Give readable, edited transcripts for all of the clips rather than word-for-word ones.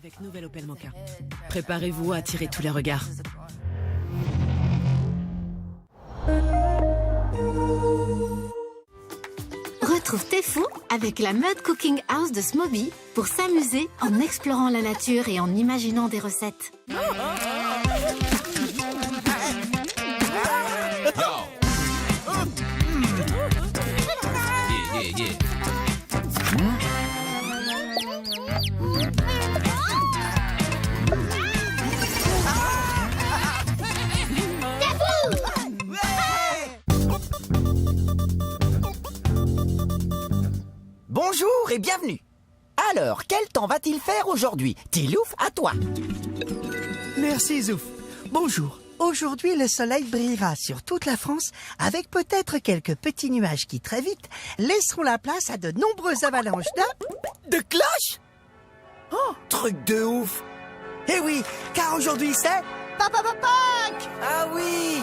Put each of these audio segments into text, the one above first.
Avec nouvelle Opel Mokka. Préparez-vous à attirer tous les regards. Retrouve T'es fou avec la Mud Cooking House de Smoby pour s'amuser en explorant la nature et en imaginant des recettes. Bonjour et bienvenue. Alors, quel temps va-t-il faire aujourd'hui? Tilouf, à toi. Merci Zouf. Bonjour. Aujourd'hui, le soleil brillera sur toute la France avec peut-être quelques petits nuages qui, très vite, laisseront la place à de nombreuses avalanches De cloches? Oh, truc de ouf. Eh oui, car aujourd'hui c'est... Papa Pâques. Ah oui.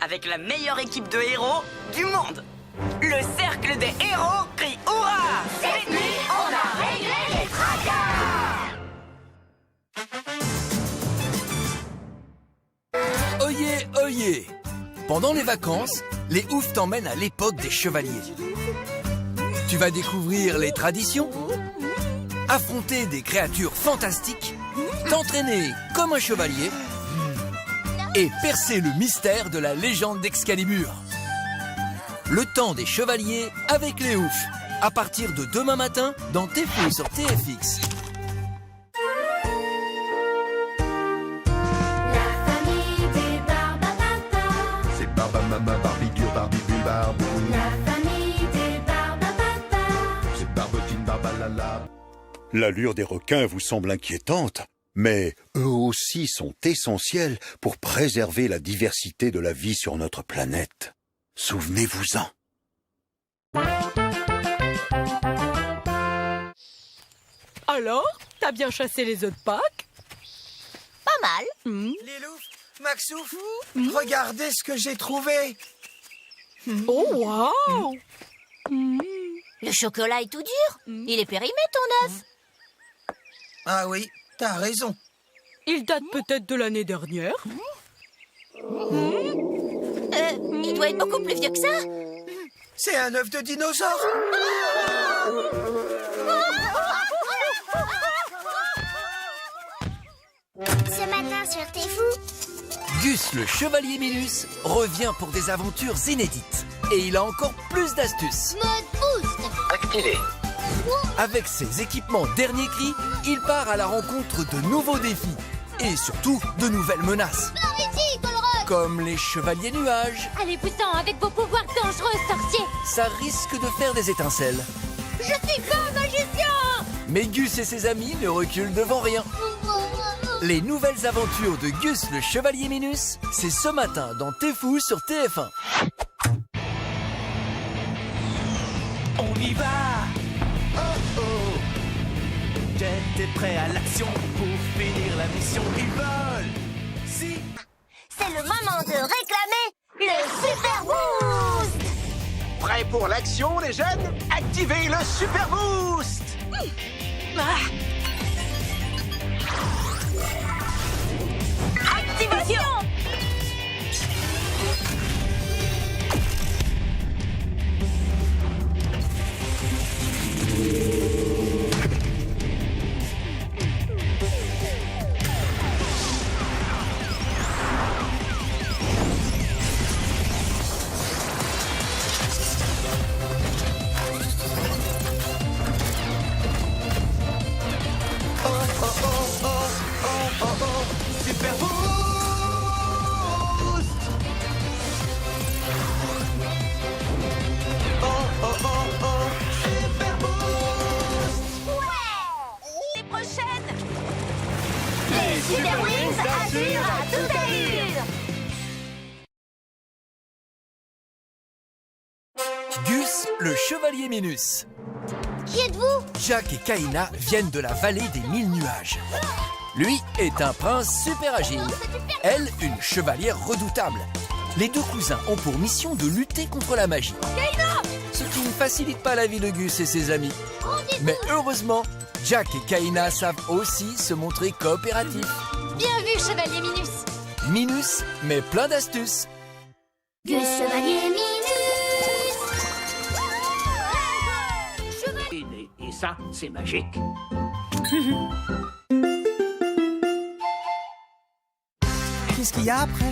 Avec la meilleure équipe de héros du monde. Le cercle des héros crie hurrah! Cette nuit, on a réglé les tracas! Oyez, oyez! Pendant les vacances, les oufs t'emmènent à l'époque des chevaliers. Tu vas découvrir les traditions, affronter des créatures fantastiques, t'entraîner comme un chevalier et percer le mystère de la légende d'Excalibur. Le temps des chevaliers avec les oufs, à partir de demain matin dans T'es fou sur TFX. La famille des Barbapapa. C'est Barbamama, Barbigueur, Barbibule, Barbou. La famille des Barbapapa. C'est Barbotine, Barbalala. L'allure des requins vous semble inquiétante, mais eux aussi sont essentiels pour préserver la diversité de la vie sur notre planète. Souvenez-vous-en. Alors, t'as bien chassé les œufs de Pâques? Pas mal. Lilouf, Maxouf, regardez ce que j'ai trouvé. Oh, waouh! Le chocolat est tout dur. Il est périmé, ton œuf. Ah oui, t'as raison. Il date peut-être de l'année dernière. Il doit être beaucoup plus vieux que ça. C'est un œuf de dinosaure. Ce matin sur T'es fou, Gus le chevalier Minus revient pour des aventures inédites. Et il a encore plus d'astuces. mode boost. Activé. Avec ses équipements dernier cri, il part à la rencontre de nouveaux défis. Et surtout, de nouvelles menaces. Par ici, Colruyt. Comme les chevaliers nuages. Allez-vous-en avec vos pouvoirs dangereux, sorciers. Ça risque de faire des étincelles. Je suis pas un magicien. Mais Gus et ses amis ne reculent devant rien. Les nouvelles aventures de Gus le chevalier Minus, c'est ce matin dans T'es fou sur TF1. On y va. Oh oh. Jet est prêt à l'action pour finir la mission. Ils volent. Si. C'est le moment de réclamer le Super Boost. Prêt pour l'action, les jeunes? Activez le Super Boost. Activation! Super Wings assure à toute allure. Gus, le chevalier Minus. Qui êtes-vous? Jack et Kaina viennent de la vallée des 1000 nuages. Lui est un prince super agile. Elle, une chevalière redoutable. Les deux cousins ont pour mission de lutter contre la magie. Ce qui ne facilite pas la vie de Gus et ses amis. Mais heureusement, Jack et Kaina savent aussi se montrer coopératifs. Bien vu, Chevalier Minus. Minus, mais plein d'astuces. Gus Chevalier Minus. Et ça, c'est magique. Qu'est-ce qu'il y a après?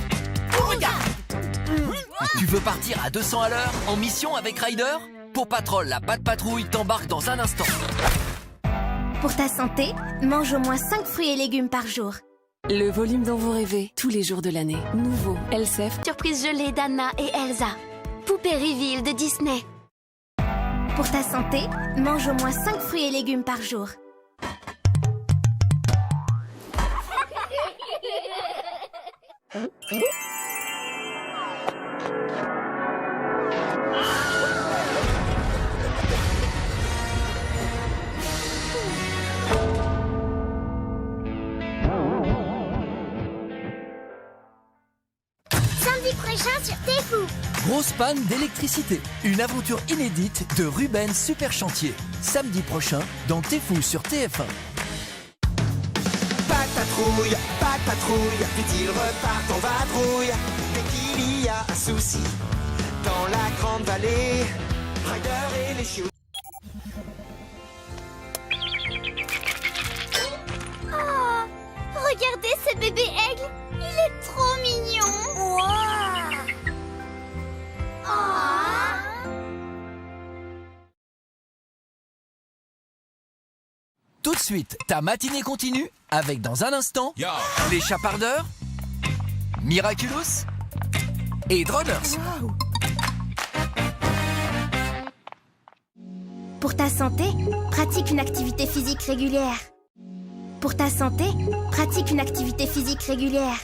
Tu veux partir à 200 à l'heure en mission avec Ryder? Pour Patrol, la patte patrouille t'embarque dans un instant. Pour ta santé, mange au moins 5 fruits et légumes par jour. Le volume dont vous rêvez, tous les jours de l'année. Nouveau, Elsef. Surprise gelée d'Anna et Elsa. Poupée reveal de Disney. Pour ta santé, mange au moins 5 fruits et légumes par jour. Samedi prochain sur T'es Fou. Grosse panne d'électricité. Une aventure inédite de Ruben Super Chantier. Samedi prochain dans T'es Fou sur TF1. Pas de patrouille, vite ils repartent en vadrouille. Dès qu'il y a un souci, dans la grande vallée, Ryder et les chiots. Oh, regardez ce bébé aigle. Il est trop mignon. Wow. Oh. Tout de suite, ta matinée continue avec dans un instant les Chapardeurs, Miraculous et Droners. Pour ta santé, pratique une activité physique régulière. Pour ta santé, pratique une activité physique régulière.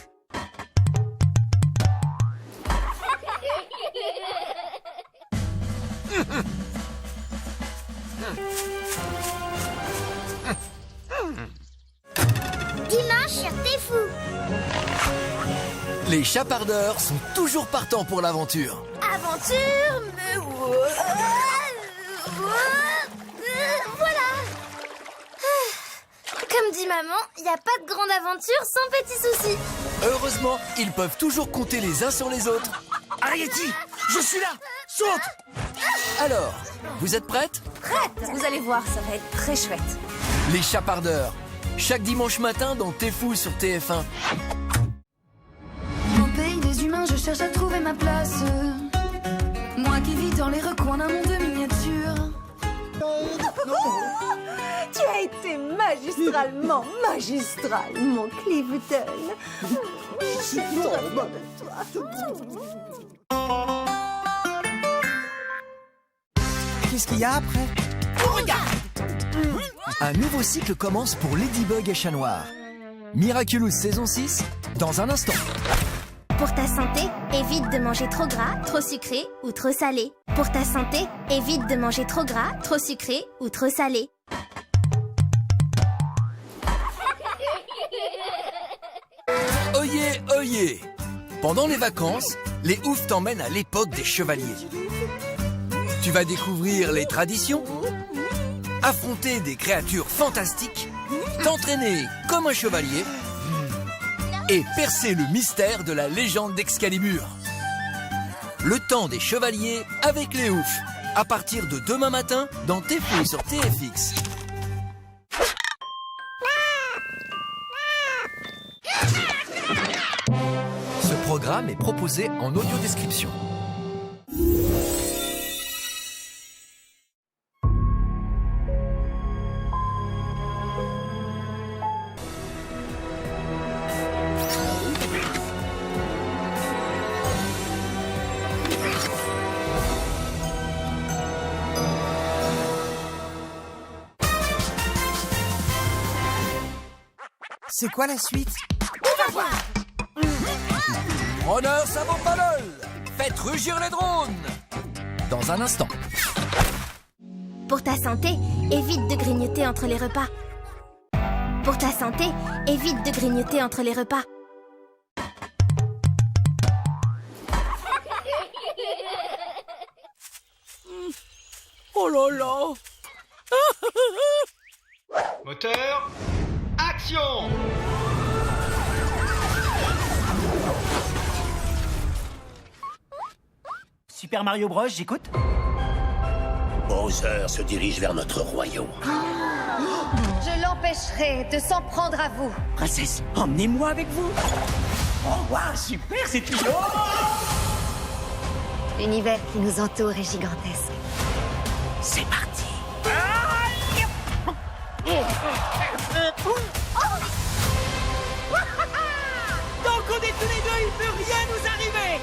Dimanche sur T'es Fou. Les Chapardeurs sont toujours partants pour l'aventure. Aventure, mais voilà. Comme dit maman, il n'y a pas de grande aventure sans petits soucis. Heureusement, ils peuvent toujours compter les uns sur les autres. Ariety, je suis là. Saute. Alors, vous êtes prêtes? Prête! Vous allez voir, ça va être très chouette. Les Chapardeurs, chaque dimanche matin dans T'es Fou sur TF1. Au pays des humains, je cherche à trouver ma place. Moi qui vis dans les recoins d'un monde miniature. Tu as été magistralement magistral, mon Clifton. Je suis vraiment de toi. Qu'est-ce qu'il y a après? Un nouveau cycle commence pour Ladybug et Chat Noir. Miraculous saison 6, dans un instant. Pour ta santé, évite de manger trop gras, trop sucré ou trop salé. Pour ta santé, évite de manger trop gras, trop sucré ou trop salé. Oyez, oyez! Pendant les vacances, les oufs t'emmènent à l'époque des chevaliers. Tu vas découvrir les traditions, affronter des créatures fantastiques, t'entraîner comme un chevalier et percer le mystère de la légende d'Excalibur. Le temps des chevaliers avec les oufs, à partir de demain matin dans T'es Fou sur TFX. Ce programme est proposé en audio-description. c'est quoi la suite? On va voir. Honneur Savon-Palol, faites rugir les drones. Dans un instant. Pour ta santé, évite de grignoter entre les repas. Pour ta santé, évite de grignoter entre les repas. Oh là là. Moteur, action! Super Mario Bros, j'écoute. Bowser se dirige vers notre royaume. Je l'empêcherai de s'en prendre à vous. Princesse, emmenez-moi avec vous. Oh, waouh, super, c'est tout. L'univers qui nous entoure est gigantesque. C'est parti. Tant qu'on est tous les deux, il peut rien nous arriver.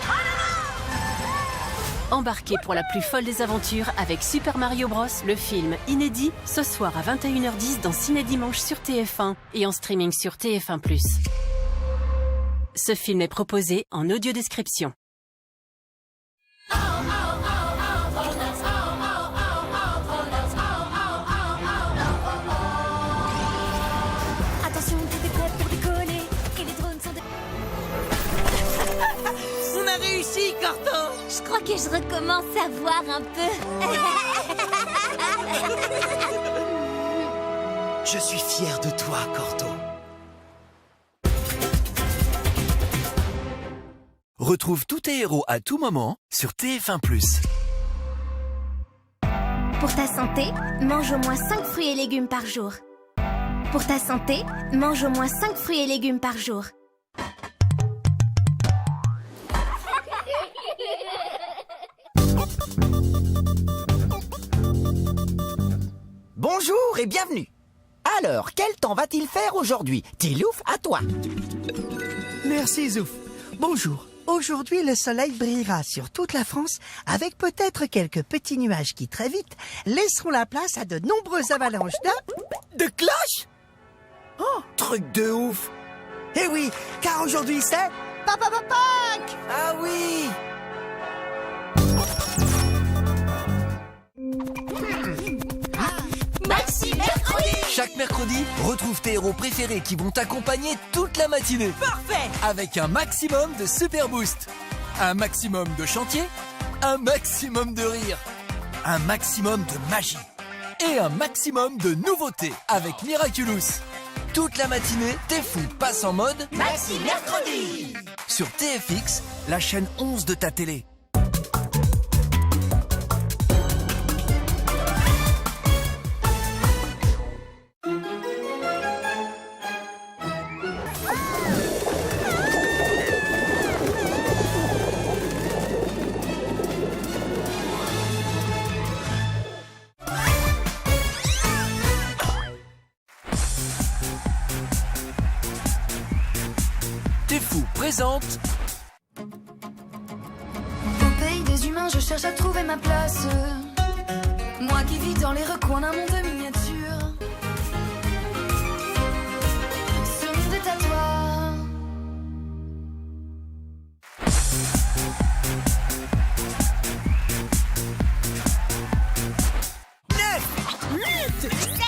Embarquez pour la plus folle des aventures avec Super Mario Bros, le film inédit, ce soir à 21h10 dans Ciné Dimanche sur TF1 et en streaming sur TF1+. Ce film est proposé en audio-description. Attention, t'es prêt pour décoller et les drones sont... On a réussi, Corto. Je crois que je recommence à voir un peu. Je suis fier de toi, Corto. Retrouve tous tes héros à tout moment sur TF1+. Pour ta santé, mange au moins 5 fruits et légumes par jour. Pour ta santé, mange au moins 5 fruits et légumes par jour. Bonjour et bienvenue. Alors, quel temps va-t-il faire aujourd'hui? Tilouf, à toi. Merci Zouf. Bonjour. Aujourd'hui, le soleil brillera sur toute la France avec peut-être quelques petits nuages qui, très vite, laisseront la place à de nombreuses avalanches De cloches? Oh, truc de ouf. Eh oui, car aujourd'hui c'est... Pâques! Ah oui. Maxi Mercredi. Chaque mercredi, retrouve tes héros préférés qui vont t'accompagner toute la matinée. Parfait. Avec un maximum de super boost, un maximum de chantier, un maximum de rire, un maximum de magie et un maximum de nouveautés avec Miraculous. Toute la matinée, t'es fou passe en mode Maxi Mercredi. Sur TFX, la chaîne 11 de ta télé. T'es fou présente Au pays des humains, je cherche à trouver ma place. Moi qui vis dans les recoins d'un monde de miniatures. Ce monde est à toi. Neuf, 8, 7,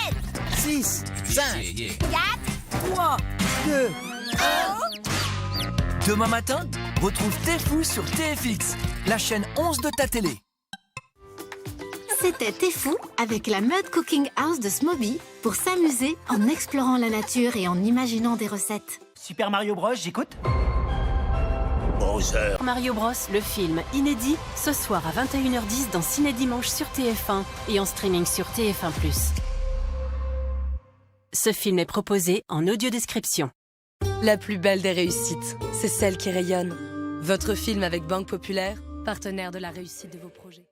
6, 5, 4, 3, 2, 1. Demain matin, retrouve T'es fou sur TFX, la chaîne 11 de ta télé. C'était T'es fou avec la Mud Cooking House de Smoby pour s'amuser en explorant la nature et en imaginant des recettes. Super Mario Bros, j'écoute. Bowser. Mario Bros, le film inédit, ce soir à 21h10 dans Ciné Dimanche sur TF1 et en streaming sur TF1+. Ce film est proposé en audio-description. La plus belle des réussites, c'est celle qui rayonne. Votre film avec Banque Populaire, partenaire de la réussite de vos projets.